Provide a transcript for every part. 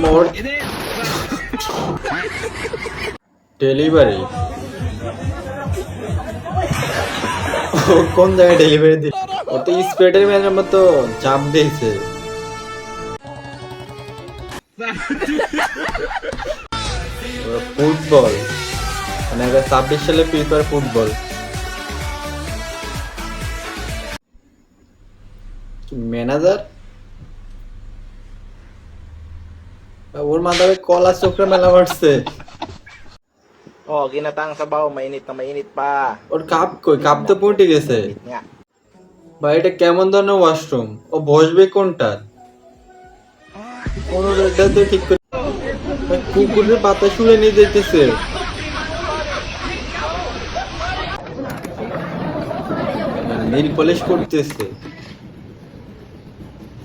মোর delivery কোন জায়গায় delivery দিল? ও তো স্পাইডারম্যানের মতো জাম্প দিয়েছে। ফুটবল মানে 26 সালে প্রিপেয়ার ফুটবল ম্যানেজার। ওর মাথায় কলা চোখরা মেলা মারছে। Oh, ginataang sabaw, mainit na mainit pa. ওর কাপ কই? কাপ তো পড়ে গেছে। Mainit nga. বা এটা কেমন ধরনের ওয়াশরুম? ও বসবে কোনটা? এটা তো ঠিক করে কুকুরের পাতা শুলে নিয়ে যেতেছে। নেল পলিশ করতেছে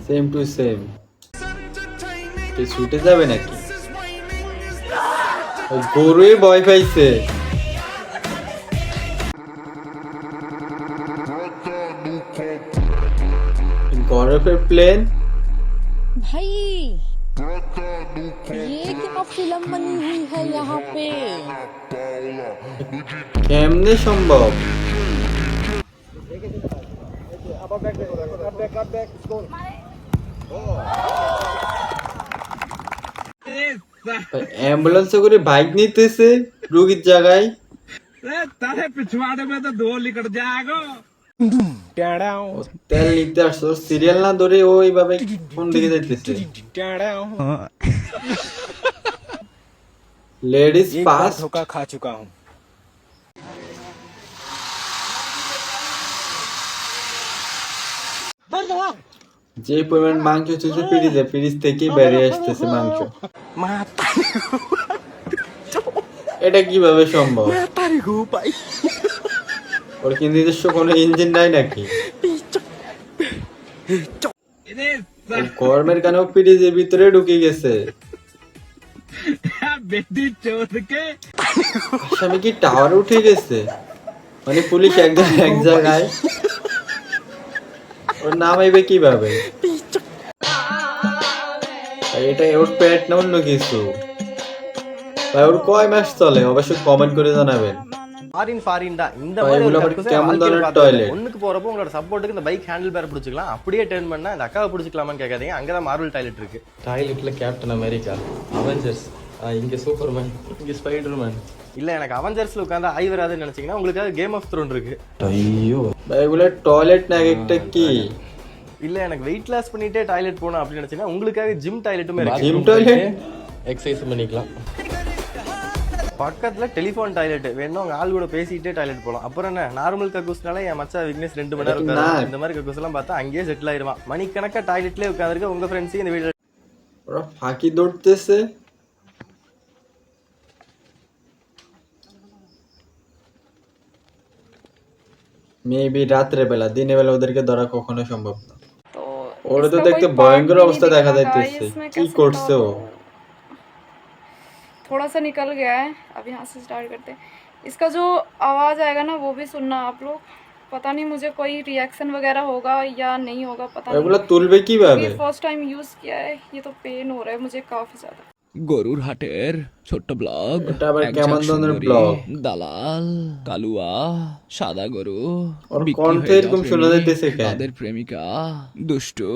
সেম টু সেম। ছুটে যাবে নাকি? গরুই ভয় পাইছে। গরফের প্লেন। भाई ये क्या फिल्म बनी हुई है यहाँ पे। কেমনে সম্ভব? অ্যাম্বুলেন্সে করে বাইক নিতেছে রোগীর জায়গায়। तारे पिछवाड़े में तो धो लिकट जाएगा। ও তেল নিতে আসছো, সিরিয়াল না ধরে ও এইভাবে কোন দিকে যাইতেছে? Ladies pass. धोखा खा चुका हूँ। যে পরিমাণ মাংস চুষে পিড়িতে পিড়িজ থেকে বেরিয়ে আসতেছে মাংস। এটা কিভাবে সম্ভব? ওর কি নিজস্ব কোনো ইঞ্জিন নাই নাকি? গরমের কারণে পিড়িজের ভিতরে ঢুকে গেছে। बेटी चोद के আসামি কি টাওয়ারে উঠে গেছে? মানে পুলিশ এক জায়গায়, ওর নাম আইবে কিভাবে? এটা ওর পেট না অন্য কিছু? ভাই ওর কয় মাস চলে অবশ্যই কমেন্ট করে জানাবেন। ஃபாரின்டா இந்த பாய், மாதிரி ஒரு இவ்வளவு கக்கூசை கேமன் வாழ்க்கையில தானே பார்த்தது இல்ல. toilet. ஒண்ணுக்கு போறப்போ உங்களோட சப்போர்ட்டுக்கு இந்த பைக் ஹேண்டில் பேர் பிடிச்சிக்கலாம், அப்படியே டர்ன் பண்ணா இந்த அக்காவை பிடிச்சிக்கலாமான்னு கேட்காதீங்க, அங்கதான் மார்வல் டாய்லெட் இருக்கு. டாய்லெட்ல கேப்டன் அமெரிக்கா, அவெஞ்சர்ஸ், இங்க சூப்பர்மேன், இங்க ஸ்பைடர்மேன். இல்ல எனக்கு அவெஞ்சர்ஸ்ல உட்கார்ந்தா ஐ வராதுன்னு நினைச்சீங்கன்னா உங்களுக்காக கேம் ஆஃப் த்ரோன் இருக்கு. ஐயோ ভাই এগুলো টয়লেট না একটা কি? இல்ல எனக்கு வெயிட் லாஸ் பண்ணிட்டே டாய்லெட் போகணும் அப்படின்னு நினைச்சீங்கன்னா உங்களுக்காக ஜிம் டாய்லெட்டுமே இருக்கு. Gym toilet? எக்ஸசைஸ் பண்ணிக்கலாம். பக்கத்துல டெலிஃபோன் டாய்லெட் வேணும், உங்க ஆள் கூட பேசிட்டே டாய்லெட் போகலாம். அப்புறம் என்ன, நார்மல் கக்கூஸ்னால என் மச்சா விக்னேஷ் 2 மணி நேரம் உட்காரு, இந்த மாதிரி கக்கூஸ் எல்லாம் பார்த்தா அங்கேயே செட்டில் ஆயிருவான். மணிக்கணக்கா டாய்லெட்லயே உட்காந்துருக்க உங்க ஃப்ரெண்ட்ஸையும் இந்த வீடியோ ওরা ফাঁকি দৌড়তেছে। মেবি রাত্রে বেলা, দিনের বেলা ওদেরকে ধরা কখনো সম্ভব না। तो ওরা তো इसका দেখতে कोई ভয়ঙ্কর part भी অবস্থা नहीं দেখা दिखा था, যাইতেছে। इसमें কি कैसे করছে ও? बताऊं? थोड़ा सा निकल गया है, अब यहाँ से स्टार्ट करते हैं। इसका जो आवाज़ आएगा ना वो भी सुनना आप लोग। पता नहीं मुझे कोई रिएक्शन वगैरह होगा या नहीं होगा, पता এগুলো नहीं। তুলবে কিভাবে? फर्स्ट टाइम यूज़ किया है, ये तो पेन हो रहा है मुझे काफ़ी ज़्यादा। গরুর হাটের ছোট্ট ব্লগ, এটা আবার একঝাঁক কেমন ধরনের সুন্দরী, ব্লগ? দালাল, কালুয়া, সাদা গরু, ওর বিক্রি কণ্ঠে হয়ে এরকম যাওয়া শোনা প্রেমিক, যাইতেছে কেন? তাদের প্রেমিকা, দুষ্টু,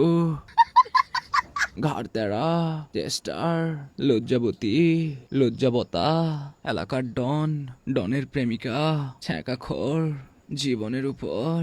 ঘাড় তেড়া, চেস্টার, লজ্জাবতী, লজ্জাবতা, এলাকার ডন, ডনের প্রেমিকা, ছ্যাঁকাখোর, জীবনের উপর